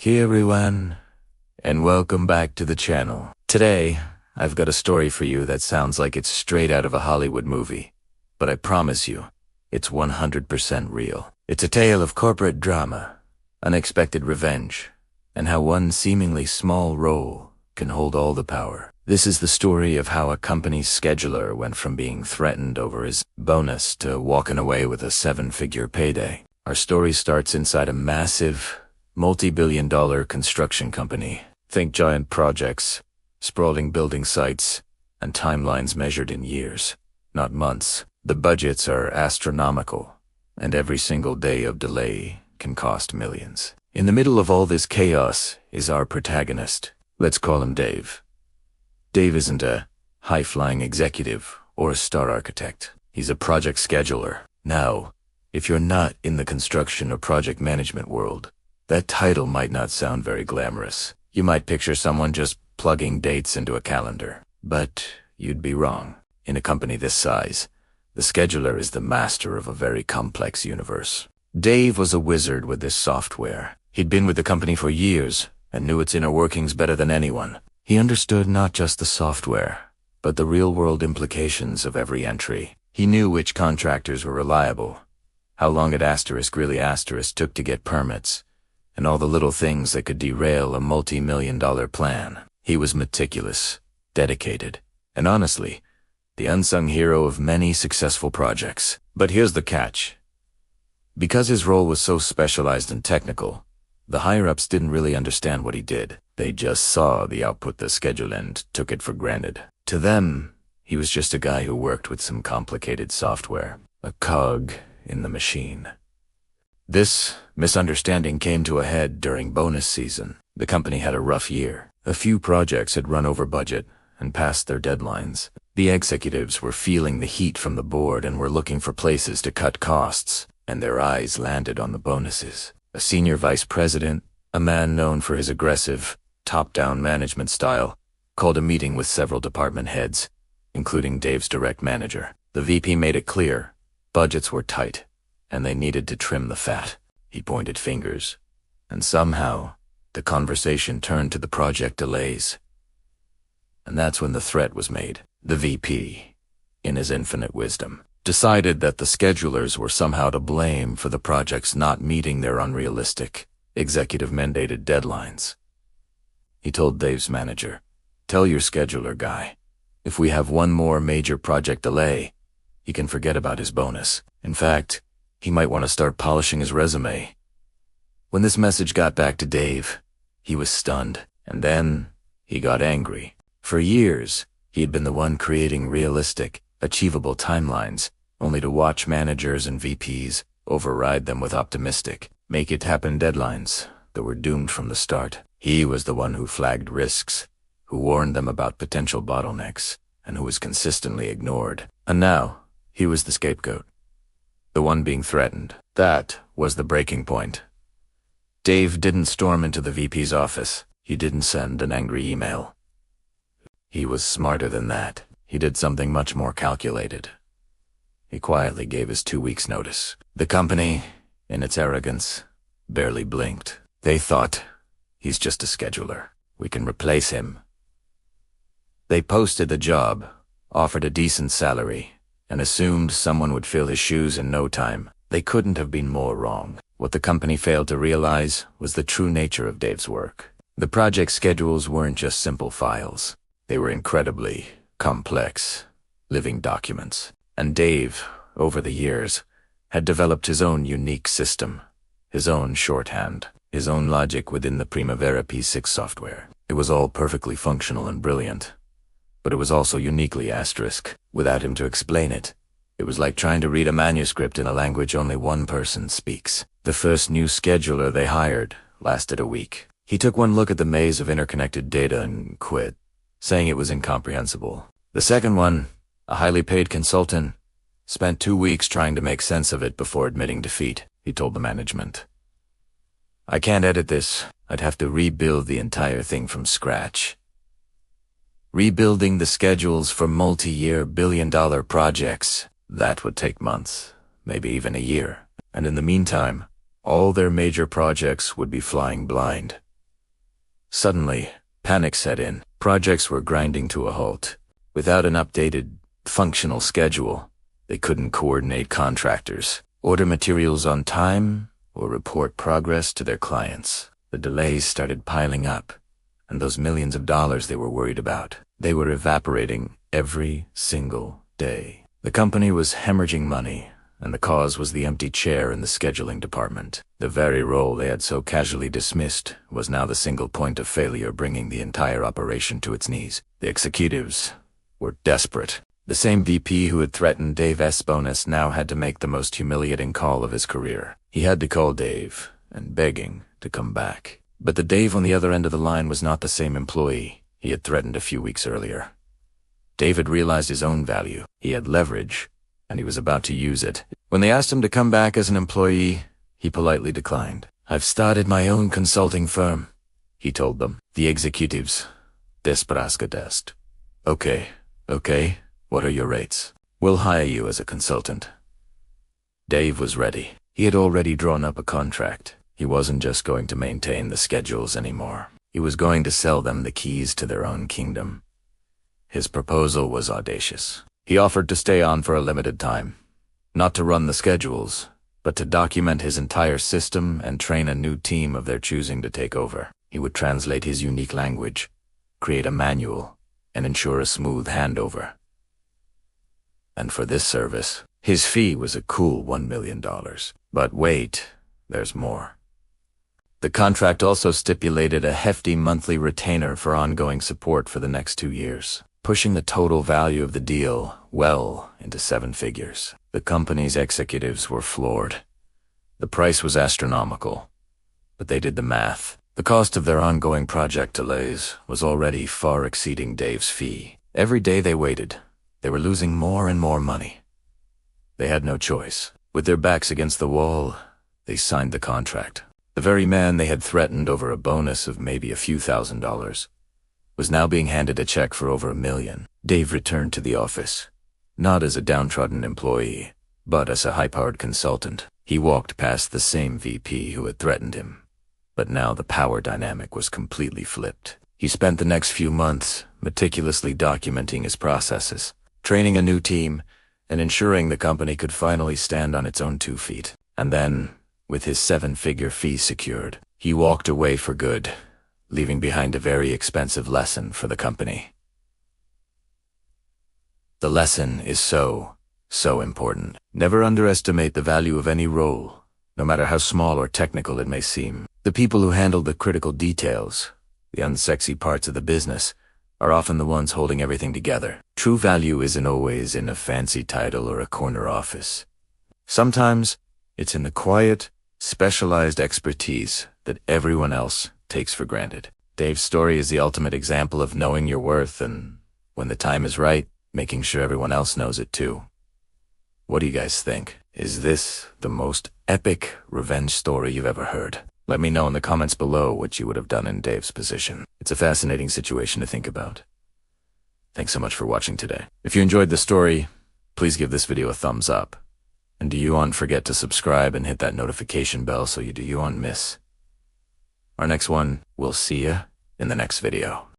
Hey everyone, and welcome back to the channel. Today, I've got a story for you that sounds like it's straight out of a Hollywood movie, but I promise you, it's 100% real. It's a tale of corporate drama, unexpected revenge, and how one seemingly small role can hold all the power. This is the story of how a company's scheduler went from being threatened over his bonus to walking away with a 7-figure payday. Our story starts inside a massive, multi-billion-dollar construction company. Think giant projects, sprawling building sites, and timelines measured in years, not months. The budgets are astronomical, and every single day of delay can cost millions. In the middle of all this chaos is our protagonist. Let's call him Dave. Dave isn't a high-flying executive or a star architect. He's a project scheduler. Now, if you're not in the construction or project management world, that title might not sound very glamorous. You might picture someone just plugging dates into a calendar. But you'd be wrong. In a company this size, the scheduler is the master of a very complex universe. Dave was a wizard with this software. He'd been with the company for years and knew its inner workings better than anyone. He understood not just the software, but the real-world implications of every entry. He knew which contractors were reliable, how long it took to get permits, and all the little things that could derail a multi-million-dollar plan. He was meticulous, dedicated, and honestly, the unsung hero of many successful projects. But here's the catch. Because his role was so specialized and technical, the higher-ups didn't really understand what he did. They just saw the output the schedule and took it for granted. To them, he was just a guy who worked with some complicated software, a cog in the machine. This misunderstanding came to a head during bonus season. The company had a rough year. A few projects had run over budget and passed their deadlines. The executives were feeling the heat from the board and were looking for places to cut costs, and their eyes landed on the bonuses. A senior vice president, a man known for his aggressive, top-down management style, called a meeting with several department heads, including Dave's direct manager. The VP made it clear budgets were tight, and they needed to trim the fat. He pointed fingers, and somehow, the conversation turned to the project delays. And that's when the threat was made. The VP, in his infinite wisdom, decided that the schedulers were somehow to blame for the projects not meeting their unrealistic, executive-mandated deadlines. He told Dave's manager, "Tell your scheduler guy, if we have one more major project delay, he can forget about his bonus. In fact, he might want to start polishing his resume." When this message got back to Dave, he was stunned, and then he got angry. For years, he had been the one creating realistic, achievable timelines, only to watch managers and VPs override them with optimistic, make-it-happen deadlines that were doomed from the start. He was the one who flagged risks, who warned them about potential bottlenecks, and who was consistently ignored. And now, he was the scapegoat, the one being threatened. That was the breaking point. Dave didn't storm into the VP's office. He didn't send an angry email. He was smarter than that. He did something much more calculated. He quietly gave his 2 weeks' notice. The company, in its arrogance, barely blinked. They thought, he's just a scheduler. We can replace him. They posted the job, offered a decent salary, and assumed someone would fill his shoes in no time. They couldn't have been more wrong. What the company failed to realize was the true nature of Dave's work. The project schedules weren't just simple files. They were incredibly complex, living documents. And Dave, over the years, had developed his own unique system, his own shorthand, his own logic within the Primavera P6 software. It was all perfectly functional and brilliant, but it was also uniquely asterisk. Without him to explain it, it was like trying to read a manuscript in a language only one person speaks. The first new scheduler they hired lasted a week. He took one look at the maze of interconnected data and quit, saying it was incomprehensible. The second one, a highly paid consultant, spent 2 weeks trying to make sense of it before admitting defeat. He told the management, "I can't edit this. I'd have to rebuild the entire thing from scratch." Rebuilding the schedules for multi-year billion-dollar projects, that would take months, maybe even a year. And in the meantime, all their major projects would be flying blind. Suddenly, panic set in. Projects were grinding to a halt. Without an updated, functional schedule, they couldn't coordinate contractors, order materials on time, or report progress to their clients. The delays started piling up, and those millions of dollars they were worried about, they were evaporating every single day. The company was hemorrhaging money, and the cause was the empty chair in the scheduling department. The very role they had so casually dismissed was now the single point of failure, bringing the entire operation to its knees. The executives were desperate. The same VP who had threatened Dave's bonus now had to make the most humiliating call of his career. He had to call Dave and begging to come back. But the Dave on the other end of the line was not the same employee he had threatened a few weeks earlier. Dave had realized his own value. He had leverage, and he was about to use it. When they asked him to come back as an employee, he politely declined. "I've started my own consulting firm," he told them. The executives desperascadest. Okay, what are your rates? We'll hire you as a consultant." Dave was ready. He had already drawn up a contract. He wasn't just going to maintain the schedules anymore. He was going to sell them the keys to their own kingdom. His proposal was audacious. He offered to stay on for a limited time, not to run the schedules, but to document his entire system and train a new team of their choosing to take over. He would translate his unique language, create a manual, and ensure a smooth handover. And for this service, his fee was a cool $1 million. But wait, there's more. The contract also stipulated a hefty monthly retainer for ongoing support for the next 2 years, pushing the total value of the deal well into 7 figures. The company's executives were floored. The price was astronomical, but they did the math. The cost of their ongoing project delays was already far exceeding Dave's fee. Every day they waited, they were losing more and more money. They had no choice. With their backs against the wall, they signed the contract. The very man they had threatened over a bonus of maybe a few $1,000s was now being handed a check for over $1 million. Dave returned to the office, not as a downtrodden employee, but as a high-powered consultant. He walked past the same VP who had threatened him, but now the power dynamic was completely flipped. He spent the next few months meticulously documenting his processes, training a new team, and ensuring the company could finally stand on its own 2 feet. And then, with his 7-figure fee secured, he walked away for good, leaving behind a very expensive lesson for the company. The lesson is so important. Never underestimate the value of any role, no matter how small or technical it may seem. The people who handle the critical details, the unsexy parts of the business, are often the ones holding everything together. True value isn't always in a fancy title or a corner office. Sometimes it's in the quiet, specialized expertise that everyone else takes for granted. Dave's story is the ultimate example of knowing your worth and, when the time is right, making sure everyone else knows it too. What do you guys think? Is this the most epic revenge story you've ever heard? Let me know in the comments below what you would have done in Dave's position. It's a fascinating situation to think about. Thanks so much for watching today. If you enjoyed the story, please give this video a thumbs up. And do you forget to subscribe and hit that notification bell so you don't miss our next one. We'll see ya in the next video.